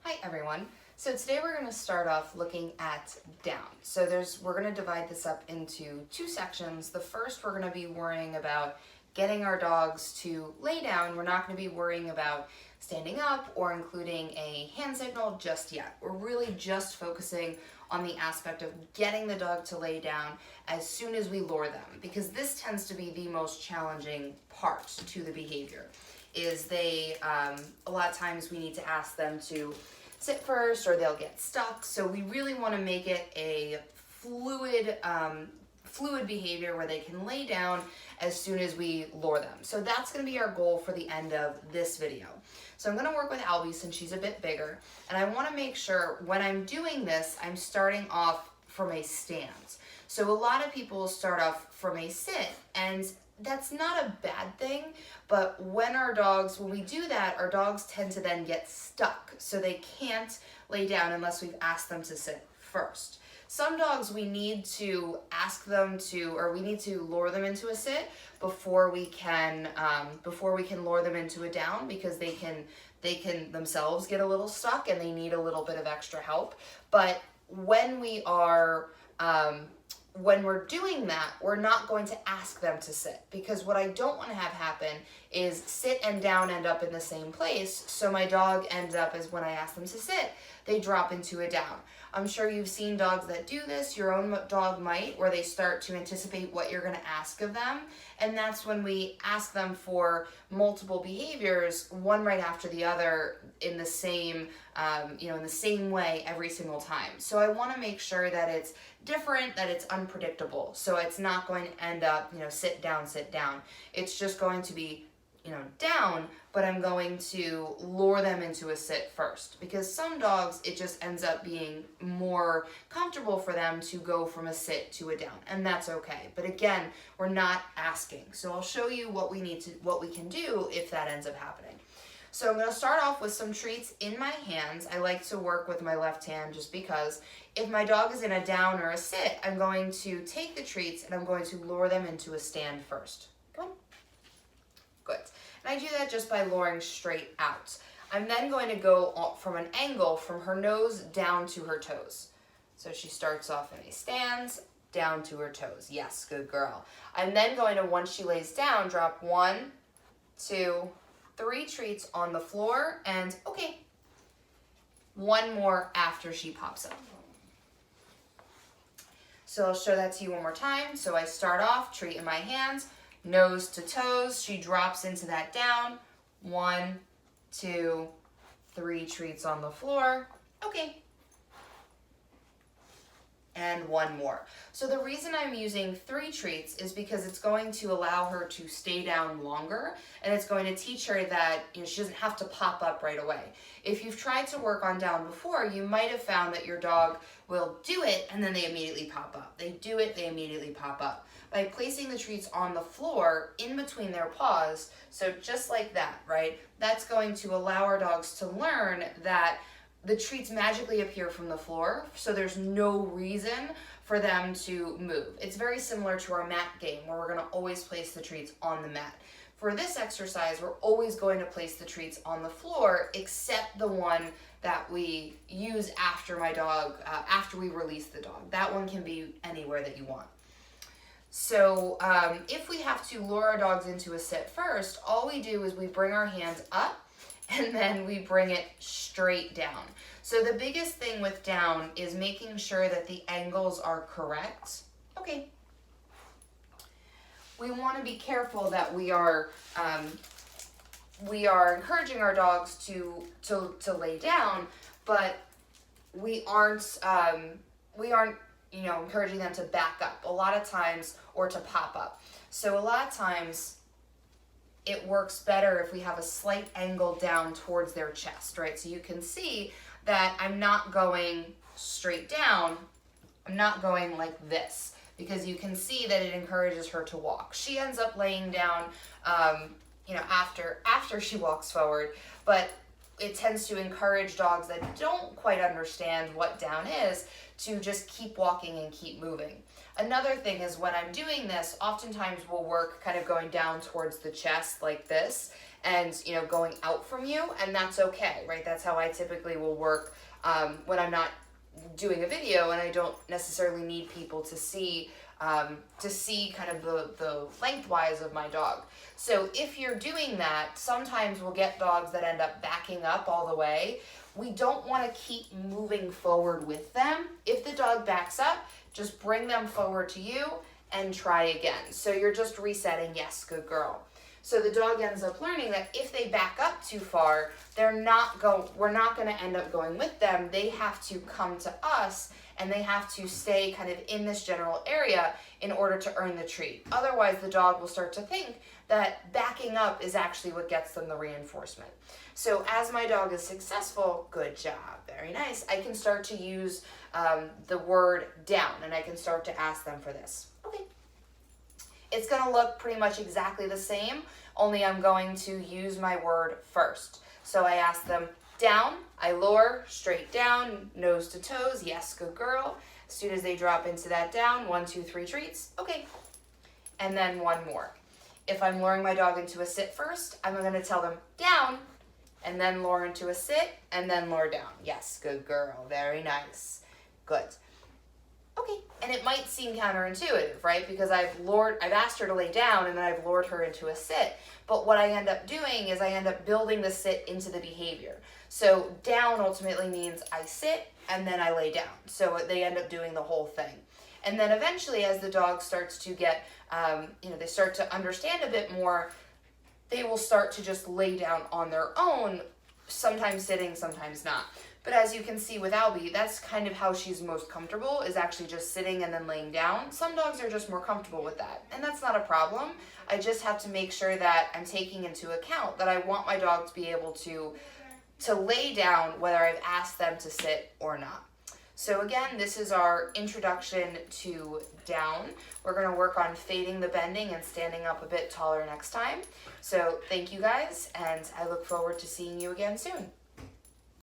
Hi everyone. So today we're going to start off looking at down. So we're going to divide this up into two sections. The first, we're going to be worrying about getting our dogs to lay down. We're not going to be worrying about standing up or including a hand signal just yet. We're really just focusing on the aspect of getting the dog to lay down as soon as we lure them, because this tends to be the most challenging part to the behavior. A lot of times we need to ask them to sit first or they'll get stuck. So we really want to make it a fluid behavior where they can lay down as soon as we lure them. So that's going to be our goal for the end of this video. So I'm going to work with Albie since she's a bit bigger, and I want to make sure when I'm doing this, I'm starting off from a stance. So a lot of people start off from a sit, and that's not a bad thing, but when we do that, our dogs tend to then get stuck, so they can't lay down unless we've asked them to sit first. Some dogs we need to ask them to, or we need to lure them into a sit before we can lure them into a down, because they can themselves get a little stuck and they need a little bit of extra help. But when we're doing that, we're not going to ask them to sit, because what I don't want to have happen is sit and down end up in the same place. So my dog ends up, as when I ask them to sit, they drop into a down. I'm sure you've seen dogs that do this. Your own dog might, where they start to anticipate what you're going to ask of them. And that's when we ask them for multiple behaviors, one right after the other, in the same way every single time. So I want to make sure that it's different, that it's unpredictable. So it's not going to end up, sit down, sit down. It's just going to be, down, but I'm going to lure them into a sit first, because some dogs, it just ends up being more comfortable for them to go from a sit to a down, and that's okay. But again, we're not asking. So I'll show you what we can do if that ends up happening. So I'm going to start off with some treats in my hands. I like to work with my left hand just because if my dog is in a down or a sit, I'm going to take the treats and I'm going to lure them into a stand first. Come on. Good. And I do that just by luring straight out. I'm then going to go from an angle from her nose down to her toes. So she starts off in a stance, down to her toes. Yes, good girl. I'm then going to, once she lays down, drop 1, 2, 3 treats on the floor, and okay, 1 more after she pops up. So I'll show that to you one more time. So I start off, treat in my hands, nose to toes, she drops into that down, 1, 2, 3 treats on the floor, okay, and 1 more. So the reason I'm using 3 treats is because it's going to allow her to stay down longer, and it's going to teach her that she doesn't have to pop up right away. If you've tried to work on down before, you might have found that your dog will do it and then they immediately pop up. They do it, they immediately pop up. By placing the treats on the floor in between their paws, so just like that, right? That's going to allow our dogs to learn that the treats magically appear from the floor, so there's no reason for them to move. It's very similar to our mat game, where we're going to always place the treats on the mat. For this exercise, we're always going to place the treats on the floor, except the one that we use after after we release the dog. That one can be anywhere that you want. So if we have to lure our dogs into a sit first, all we do is we bring our hands up and then we bring it straight down. So the biggest thing with down is making sure that the angles are correct. Okay. We want to be careful that we are encouraging our dogs to lay down, but we aren't encouraging them to back up a lot of times, or to pop up. So a lot of times it works better if we have a slight angle down towards their chest, right? So you can see that I'm not going straight down, I'm not going like this, because you can see that it encourages her to walk. She ends up laying down, after she walks forward, but it tends to encourage dogs that don't quite understand what down is to just keep walking and keep moving. Another thing is when I'm doing this, oftentimes we'll work kind of going down towards the chest like this and, you know, going out from you, and that's okay, right? That's how I typically will work when I'm not doing a video and I don't necessarily need people to see kind of the lengthwise of my dog. So if you're doing that, sometimes we'll get dogs that end up backing up all the way. We don't want to keep moving forward with them. If the dog backs up, just bring them forward to you and try again. So you're just resetting, yes, good girl. So the dog ends up learning that if they back up too far, we're not going to end up going with them. They have to come to us and they have to stay kind of in this general area in order to earn the treat. Otherwise, the dog will start to think that backing up is actually what gets them the reinforcement. So as my dog is successful, good job, very nice, I can start to use the word down, and I can start to ask them for this. Okay. It's going to look pretty much exactly the same, only I'm going to use my word first. So I ask them down, I lower, straight down, nose to toes, yes, good girl. As soon as they drop into that down, 1, 2, 3 treats, okay. And then one more. If I'm luring my dog into a sit first, I'm going to tell them down, and then lure into a sit, and then lure down. Yes, good girl, very nice, good. Okay, and it might seem counterintuitive, right? Because I've asked her to lay down and then I've lured her into a sit. But what I end up doing is I end up building the sit into the behavior. So down ultimately means I sit and then I lay down. So they end up doing the whole thing. And then eventually as the dog starts to get, they start to understand a bit more, they will start to just lay down on their own, sometimes sitting, sometimes not. But as you can see with Albie, that's kind of how she's most comfortable, is actually just sitting and then laying down. Some dogs are just more comfortable with that, and that's not a problem. I just have to make sure that I'm taking into account that I want my dog to be able to lay down whether I've asked them to sit or not. So again, this is our introduction to down. We're going to work on fading the bending and standing up a bit taller next time. So thank you guys, and I look forward to seeing you again soon.